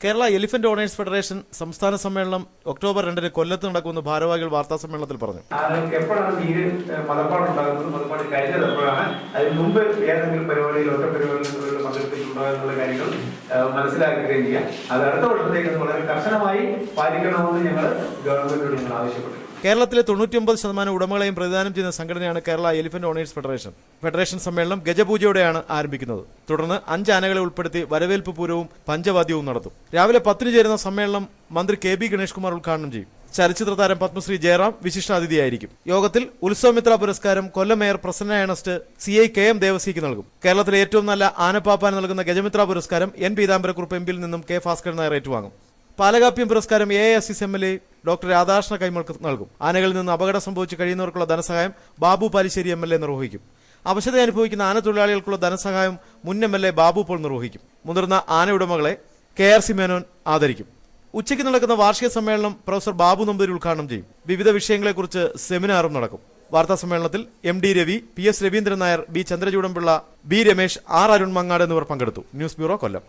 Kerala elephant owners federation സംസ്ഥാന സമ്മേളനം October 2 കൊല്ലത്ത് നടക്കുമെന്ന് ഭാരവാഹികൾ വാർത്താ സമ്മേളനത്തിൽ പറഞ്ഞു. എപ്പോഴാണ് നീര് മതപ്പാടുണ്ടാകുന്നത്, മതപ്പാട് കഴിഞ്ഞത് എപ്പോഴാണ്, അതിന് മുമ്പ് ഏതെങ്കിലും പരിപാടിയിൽ ഒറ്റ പരിപാടികളിൽ പങ്കെടുത്തിട്ടുണ്ടാകുന്ന കാര്യങ്ങൾ മനസ്സിലാക്കുകയും ചെയ്യാം. അത് അടുത്ത വർഷത്തേക്ക് വളരെ കർശനമായി പാലിക്കണമെന്ന് ഞങ്ങൾ ഗവൺമെന്റിനോട് ഞങ്ങൾ ആവശ്യപ്പെട്ടു. കേരളത്തിലെ 99% ഉടമകളെയും പ്രതിദാനം ചെയ്യുന്ന സംഘടനയാണ് Kerala elephant owners federation. Federation സമ്മേളനം ഗജപൂജയോടെയാണ് ആരംഭിക്കുന്നത്. തുടർന്ന് 5 ആനകളെ ഉൾപ്പെടുത്തി വരവേൽപ്പ് പൂരവും പഞ്ചവാദ്യവും നടത്തും. രാവിലെ 10 ചേരുന്ന സമ്മേളനം മന്ത്രി KB ഗണേഷ് കുമാർ ഉദ്ഘാടനം ചെയ്യും. ചലച്ചിത്ര താരം പത്മശ്രീ ജയറാം വിശിഷ്ടാതിഥിയായിരിക്കും. യോഗത്തിൽ ഉത്സവമിത്ര പുരസ്കാരം Kollam mayor Prasanna Ernest CI KM ദേവസിക്ക് നൽകും. കേരളത്തിലെ ഏറ്റവും നല്ല ആനപ്പാപ്പാന് നൽകുന്ന ഗജമിത്ര പുരസ്കാരം N പീതാംബരക്കുറുപ്പ് MP നിന്നും K ഭാസ്കരൻ നായർ ഏറ്റുവാങ്ങും. പാലകാപ്യം പുരസ്കാരം AISS MLA ഡോക്ടർ രാധാകൃഷ്ണ കൈമൾക്ക് നൽകും. ആനകളിൽ നിന്ന് അപകടം സംഭവിച്ച് കഴിയുന്നവർക്കുള്ള ധനസഹായം ബാബു പാലിശ്ശേരി MLA നിർവഹിക്കും. അവശത അനുഭവിക്കുന്ന ആനത്തൊഴിലാളികൾക്കുള്ള ധനസഹായം മുൻ MLA ബാബു പോൾ നിർവഹിക്കും. മുതിർന്ന ആന ഉടമകളെ KRC മേനോൻ ആദരിക്കും. ഉച്ചയ്ക്ക് നടക്കുന്ന വാർഷിക സമ്മേളനം പ്രൊഫസർ ബാബു നമ്പൂതിരി ഉദ്ഘാടനം ചെയ്യും. വിവിധ വിഷയങ്ങളെക്കുറിച്ച് സെമിനാറും നടക്കും. വാർത്താ സമ്മേളനത്തിൽ MD Ravi, PS Raveendran Nair, B ചന്ദ്രചൂഡംപിള്ള, B Ramesh, R Arun Mangad എന്നിവർ പങ്കെടുത്തു. ന്യൂസ് ബ്യൂറോ, കൊല്ലം.